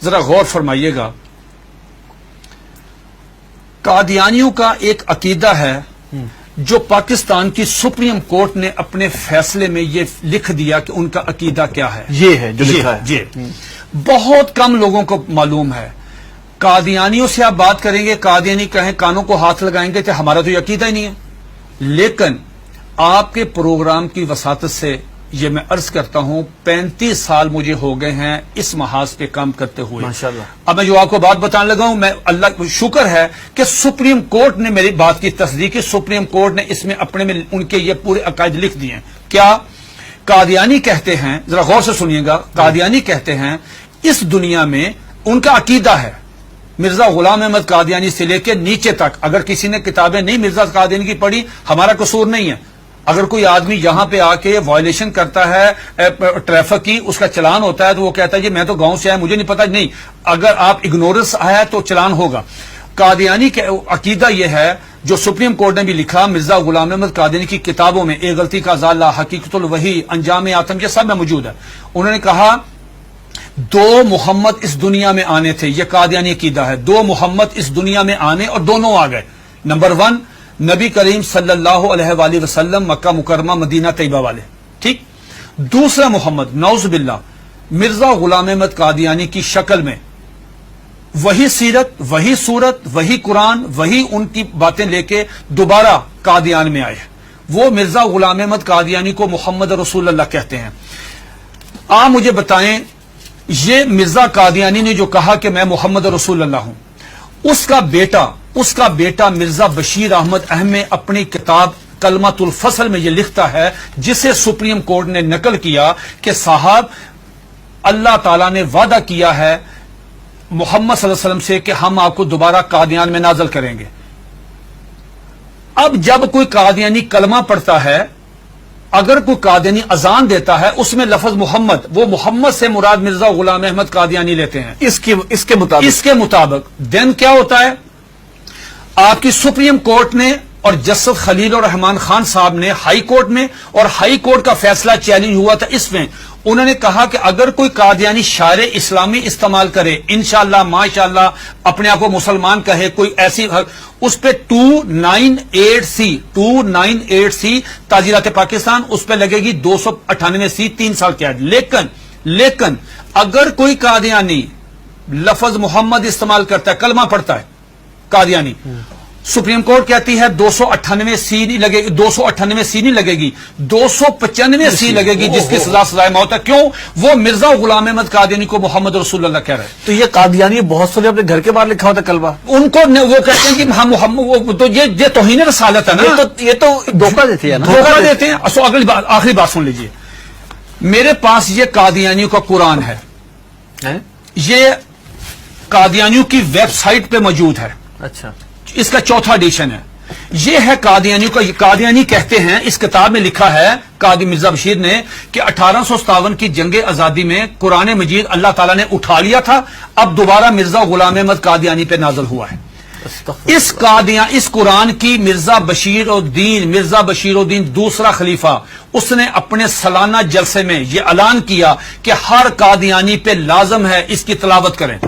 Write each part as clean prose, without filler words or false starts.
ذرا غور فرمائیے گا. قادیانیوں کا ایک عقیدہ ہے جو پاکستان کی سپریم کورٹ نے اپنے فیصلے میں یہ لکھ دیا کہ ان کا عقیدہ کیا ہے. یہ ہے جو لکھا ہے. جی بہت کم لوگوں کو معلوم ہے. قادیانیوں سے آپ بات کریں گے، قادیانی کہیں کانوں کو ہاتھ لگائیں گے کہ ہمارا تو یہ عقیدہ ہی نہیں ہے. لیکن آپ کے پروگرام کی وساطت سے یہ میں عرض کرتا ہوں 35 سال مجھے ہو گئے ہیں اس محاذ پہ کام کرتے ہوئے. ماشاءاللہ. اب میں جو آپ کو بات بتانے لگا ہوں، میں اللہ شکر ہے کہ سپریم کورٹ نے میری بات کی تصدیق کی. سپریم کورٹ نے اس میں اپنے میں ان کے یہ پورے عقائد لکھ دیے ہیں. کیا قادیانی کہتے ہیں، ذرا غور سے سنیے گا، قادیانی کہتے ہیں اس دنیا میں ان کا عقیدہ ہے مرزا غلام احمد قادیانی سے لے کے نیچے تک. اگر کسی نے کتابیں نہیں مرزا قادیانی کی پڑھی، ہمارا قصور نہیں ہے. اگر کوئی آدمی یہاں پہ آ کے وائلیشن کرتا ہے ٹریفک کی، اس کا چلان ہوتا ہے تو وہ کہتا ہے جی میں تو گاؤں سے آیا، مجھے نہیں پتا. نہیں، اگر آپ اگنورنس آیا تو چلان ہوگا. قادیانی کا عقیدہ یہ ہے جو سپریم کورٹ نے بھی لکھا مرزا غلام احمد قادیانی کی کتابوں میں، ایک غلطی کا ازالہ، حقیقت الوحی، انجام آتم، یہ سب میں موجود ہے. انہوں نے کہا 2 محمد اس دنیا میں آنے تھے. یہ قادیانی عقیدہ ہے. 2 محمد اس دنیا میں آنے اور دونوں آ گئے. نمبر 1 نبی کریم صلی اللہ علیہ وآلہ وسلم، مکہ مکرمہ مدینہ طیبہ والے، ٹھیک. دوسرا محمد نعوذ باللہ مرزا غلام احمد قادیانی کی شکل میں، وہی سیرت، وہی صورت، وہی قرآن، وہی ان کی باتیں لے کے دوبارہ قادیان میں آئے. وہ مرزا غلام احمد قادیانی کو محمد رسول اللہ کہتے ہیں. آپ مجھے بتائیں یہ مرزا قادیانی نے جو کہا کہ میں محمد رسول اللہ ہوں، اس کا بیٹا مرزا بشیر احمد احمد اپنی کتاب کلمۃ الفصل میں یہ لکھتا ہے، جسے سپریم کورٹ نے نقل کیا کہ صاحب اللہ تعالیٰ نے وعدہ کیا ہے محمد صلی اللہ علیہ وسلم سے کہ ہم آپ کو دوبارہ قادیان میں نازل کریں گے. اب جب کوئی قادیانی کلمہ پڑھتا ہے، اگر کوئی قادیانی اذان دیتا ہے، اس میں لفظ محمد، وہ محمد سے مراد مرزا غلام احمد قادیانی لیتے ہیں اس کے مطابق دین کیا ہوتا ہے؟ آپ کی سپریم کورٹ نے اور جسٹس خلیل الرحمان خان صاحب نے ہائی کورٹ میں، اور ہائی کورٹ کا فیصلہ چیلنج ہوا تھا اس میں، انہوں نے کہا کہ اگر کوئی قادیانی شعر اسلامی استعمال کرے، انشاءاللہ ماشاءاللہ اپنے آپ کو مسلمان کہے، کوئی ایسی، اس پہ 298C تعزیرات پاکستان، اس پہ لگے گی 298C 3 سال قید. لیکن اگر کوئی قادیانی لفظ محمد استعمال کرتا ہے، کلمہ پڑھتا ہے قادیانی، سپریم کورٹ کہتی ہے 298C نہیں لگے گی، 298C نہیں لگے گی، 295C لگے گی، جس کی سزا سزائے موت ہے. کیوں؟ وہ مرزا غلام احمد قادیانی کو محمد رسول اللہ کہہ رہے ہیں. تو یہ قادیانی بہت سارے اپنے گھر کے باہر لکھا ہوتا کلمہ، ان کو وہ کہتے ہیں کہ ہم محمد، تو یہ توہین رسالت ہے نا. یہ تو دھوکہ دیتے ہیں نا، دھوکہ دیتے ہیں. آخری بات سن لیجئے، میرے پاس یہ قادیانیوں کا قرآن ہے، یہ قادیانیوں کی ویب سائٹ پہ موجود ہے. اچھا، اس کا 4تھا ایڈیشن ہے. یہ ہے قادیانیوں کا. قادیانی کہتے ہیں، اس کتاب میں لکھا ہے قاضی مرزا بشیر نے کہ 1857 کی جنگ آزادی میں قرآن مجید اللہ تعالیٰ نے اٹھا لیا تھا، اب دوبارہ مرزا غلام احمد قادیانی پہ نازل ہوا ہے. اس قرآن کی مرزا بشیر الدین دوسرا خلیفہ، اس نے اپنے سالانہ جلسے میں یہ اعلان کیا کہ ہر قادیانی پہ لازم ہے اس کی تلاوت کریں.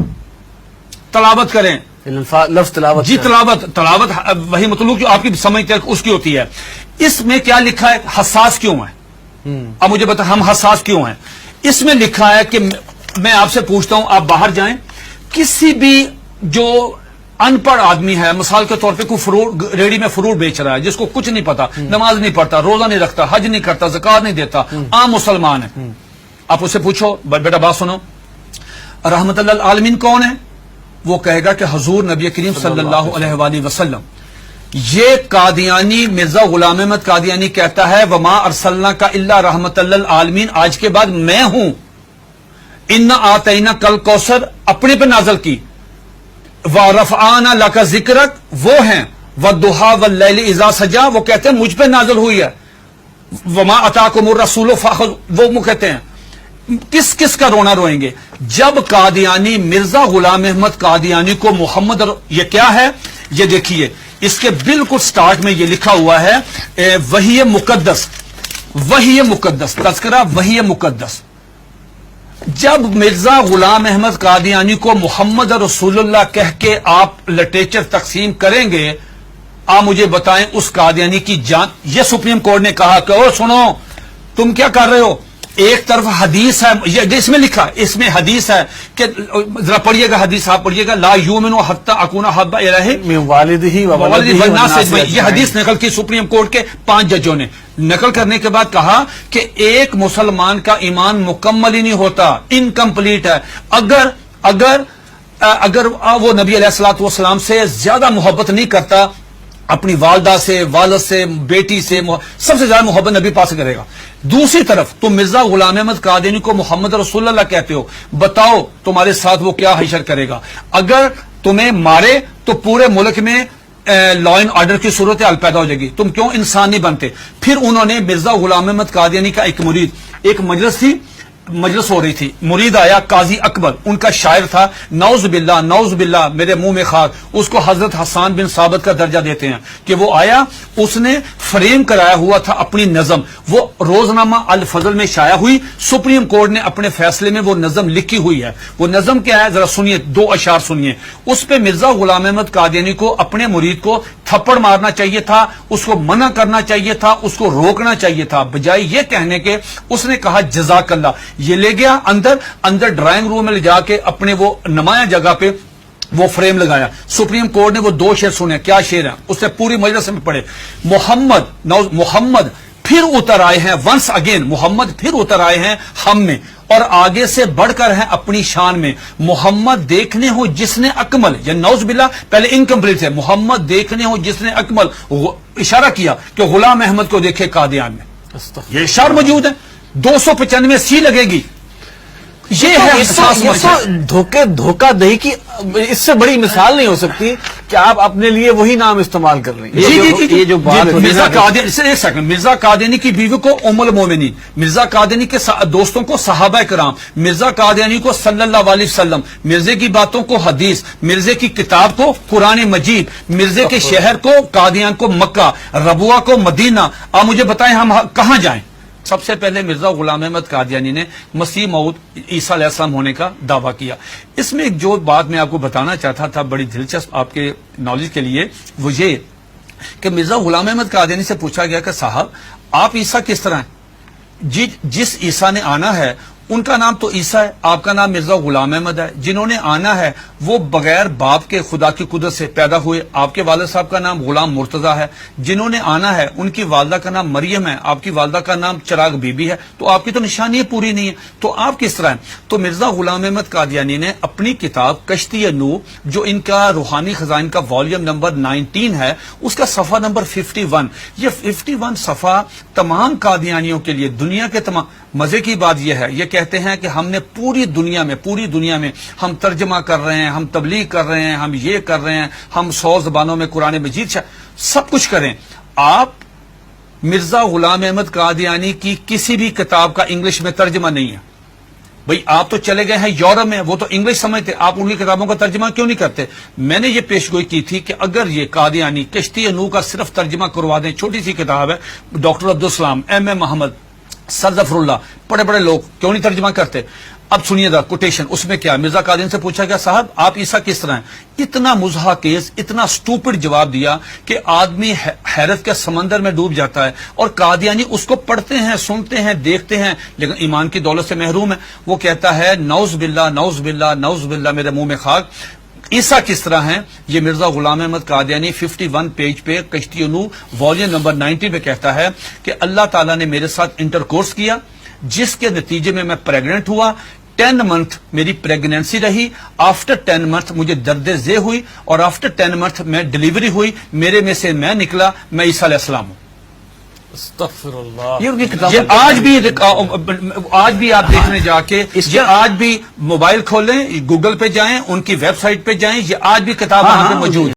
لفظ تلاوت، جی تلاوت وہی مطلوب جو آپ کی سمجھ اس کی ہوتی ہے. اس میں کیا لکھا ہے؟ حساس کیوں ہے؟ اب مجھے بتا ہم حساس کیوں ہیں؟ اس میں لکھا ہے کہ میں آپ سے پوچھتا ہوں، آپ باہر جائیں، کسی بھی جو ان پڑھ آدمی ہے، مثال کے طور پہ کوئی ریڑی میں فروٹ بیچ رہا ہے، جس کو کچھ نہیں پتا، نماز نہیں پڑھتا، روزہ نہیں رکھتا، حج نہیں کرتا، زکات نہیں دیتا، عام مسلمان ہے، آپ اسے پوچھو بیٹا بات سنو، رحمت اللہ العالمین کون ہے؟ وہ کہے گا کہ حضور نبی کریم صلی اللہ علیہ وآلہ وسلم. یہ قادیانی مرزا غلام احمد قادیانی کہتا ہے وما ارسلناک الا رحمت للعالمین، آج کے بعد میں ہوں. انا آتینا کل کوثر اپنے پہ نازل کی، ورفعنا لک ذکرک وہ ہیں، والضحی واللیل اذا سجا وہ کہتے ہیں مجھ پہ نازل ہوئی ہے، وما اتاکم الرسول فخذوہ وہ کہتے ہیں. کس کس کا رونا روئیں گے جب قادیانی مرزا غلام احمد قادیانی کو محمد یہ کیا ہے؟ یہ دیکھیے اس کے بالکل سٹارٹ میں یہ لکھا ہوا ہے وحی مقدس تذکرہ وحی مقدس. جب مرزا غلام احمد قادیانی کو محمد رسول اللہ کہہ کے آپ لٹریچر تقسیم کریں گے، آپ مجھے بتائیں اس قادیانی کی جان. یہ سپریم کورٹ نے کہا کہ اور سنو تم کیا کر رہے ہو، ایک طرف حدیث ہے، یہ اس میں لکھا، اس میں حدیث ہے کہ ذرا پڑھیے گا حدیث، آپ پڑھیے گا، لا یؤمن حتی اکون احب الیہ من والدہ و ولدہ والناس والناس اجمعین. یہ حدیث نقل کی سپریم کورٹ کے 5 ججوں نے. نقل کرنے کے بعد کہا کہ ایک مسلمان کا ایمان مکمل ہی نہیں ہوتا، انکمپلیٹ ہے اگر وہ نبی علیہ الصلوۃ والسلام سے زیادہ محبت نہیں کرتا، اپنی والدہ سے، والد سے، بیٹی سے، سب سے زیادہ محبت نبی پاس کرے گا. دوسری طرف تم مرزا غلام احمد قادیانی کو محمد رسول اللہ کہتے ہو، بتاؤ تمہارے ساتھ وہ کیا حشر کرے گا. اگر تمہیں مارے تو پورے ملک میں لا اینڈ آرڈر کی صورتحال پیدا ہو جائے گی، تم کیوں انسان نہیں بنتے. پھر انہوں نے مرزا غلام احمد قادیانی کا ایک مرید، ایک مجلس ہو رہی تھی، مرید آیا قاضی اکبر، ان کا شاعر تھا، نعوذ باللہ میرے منہ میں خاک، اس کو حضرت حسان بن ثابت کا درجہ دیتے ہیں کہ وہ آیا، اس نے فریم کرایا ہوا تھا اپنی نظم، وہ روزنامہ الفضل میں شائع ہوئی. سپریم کورٹ نے اپنے فیصلے میں وہ نظم لکھی ہوئی ہے. وہ نظم کیا ہے ذرا سنیے، 2 اشعار سنیے. اس پہ مرزا غلام احمد قادیانی کو اپنے مرید کو تھپڑ مارنا چاہیے تھا، اس کو منع کرنا چاہیے تھا، اس کو روکنا چاہیے تھا، بجائے یہ کہنے کے اس نے کہا جزاک اللہ. یہ لے گیا اندر ڈرائنگ روم میں لے جا کے اپنے وہ نمایاں جگہ پہ وہ فریم لگایا. سپریم کورٹ نے وہ 2 شعر سنے. کیا شعر ہیں اس نے پوری مجلس میں پڑھے. محمد پھر اتر آئے ہیں، ونس اگین محمد پھر اتر آئے ہیں ہم میں، اور آگے سے بڑھ کر ہیں اپنی شان میں. محمد دیکھنے ہو جس نے اکمل، یا نعوذ باللہ پہلے انکمپلیٹ ہے، محمد دیکھنے ہو جس نے اکمل، اشارہ کیا کہ غلام احمد کو دیکھے قادیان میں. یہ اشعار موجود ہے، 295 سی لگے گی. یہ ہے دھوکہ دہی کی اس سے بڑی مثال نہیں ہو سکتی کہ آپ اپنے لیے وہی نام استعمال کر رہے ہیں. یہ جو بات مرزا قادیانی، ایک سیکنڈ، مرزا قادیانی کی بیوی کو ام المومنین، مرزا قادیانی کے دوستوں کو صحابہ کرام، مرزا قادیانی کو صلی اللہ علیہ وسلم، مرزے کی باتوں کو حدیث، مرزے کی کتاب کو قرآن مجید، مرزے کے شہر کو قادیان کو مکہ، ربوہ کو مدینہ. آپ مجھے بتائیں ہم کہاں جائیں؟ سب سے پہلے مرزا غلام احمد قادیانی نے مسیح موعود عیسیٰ علیہ السلام ہونے کا دعویٰ کیا. اس میں ایک جو بات میں آپ کو بتانا چاہتا تھا بڑی دلچسپ آپ کے نالج کے لیے، وہ یہ کہ مرزا غلام احمد قادیانی سے پوچھا گیا کہ صاحب آپ عیسیٰ کس طرح ہیں؟ جس عیسیٰ نے آنا ہے ان کا نام تو عیسیٰ ہے، آپ کا نام مرزا غلام احمد ہے. جنہوں نے آنا ہے وہ بغیر باپ کے خدا کی قدرت سے پیدا ہوئے، آپ کے والد صاحب کا نام غلام مرتضیٰ ہے. جنہوں نے آنا ہے ان کی والدہ کا نام مریم ہے، آپ کی والدہ کا نام چراغ بی بی ہے. تو آپ کی تو نشانی پوری نہیں ہے، تو آپ کس طرح ہیں؟ تو مرزا غلام احمد قادیانی نے اپنی کتاب کشتی نوح، جو ان کا روحانی خزائن کا والیوم نمبر 19 ہے، اس کا صفحہ نمبر 51، یہ 51 صفحہ تمام قادیانیوں کے لیے، دنیا کے تمام. مزے کی بات یہ ہے، یہ کہتے ہیں کہ ہم نے پوری دنیا میں ہم ترجمہ کر رہے ہیں، ہم تبلیغ کر رہے ہیں، ہم یہ کر رہے ہیں، ہم 100 زبانوں میں قرآن مجید سب کچھ کریں. آپ مرزا غلام احمد قادیانی کی کسی بھی کتاب کا انگلش میں ترجمہ نہیں ہے. بھئی آپ تو چلے گئے ہیں یورپ میں، وہ تو انگلش سمجھتے، آپ ان کی کتابوں کا ترجمہ کیوں نہیں کرتے؟ میں نے یہ پیشگوئی کی تھی کہ اگر یہ قادیانی کشتی نوح کا صرف ترجمہ کروا دیں، چھوٹی سی کتاب ہے، ڈاکٹر عبدالسلام، ایم محمد، سر ظفر اللہ، بڑے لوگ کیوں نہیں ترجمہ کرتے؟ اب سنیے دا کوٹیشن، اس میں کیا مرزا قادیانی سے پوچھا گیا صاحب آپ عیسیٰ کس طرح ہیں؟ اتنا مضحکیز، اتنا سٹوپڈ جواب دیا کہ آدمی حیرت کے سمندر میں ڈوب جاتا ہے. اور قادیانی اس کو پڑھتے ہیں، سنتے ہیں، دیکھتے ہیں، لیکن ایمان کی دولت سے محروم ہے. وہ کہتا ہے نعوذ باللہ میرے منہ میں خاک، عیسیٰ کس طرح ہیں؟ یہ مرزا غلام احمد قادیانی 51 پیج پہ کشتی نوح والیوم نمبر 90 پہ کہتا ہے کہ اللہ تعالیٰ نے میرے ساتھ انٹرکورس کیا، جس کے نتیجے میں پریگننٹ ہوا. 10 منتھ میری پریگنینسی رہی، آفٹر 10 منتھ مجھے درد ذیل ہوئی، اور آفٹر 10 منتھ میں ڈیلیوری ہوئی، میرے میں سے میں نکلا، میں عیسیٰ علیہ السلام ہوں. استغفر اللہ. یہ آج بھی آپ دیکھنے جا کے، یہ آج بھی موبائل کھولیں، گوگل پہ جائیں، ان کی ویب سائٹ پہ جائیں، یہ آج بھی کتاب وہاں پہ موجود ہے.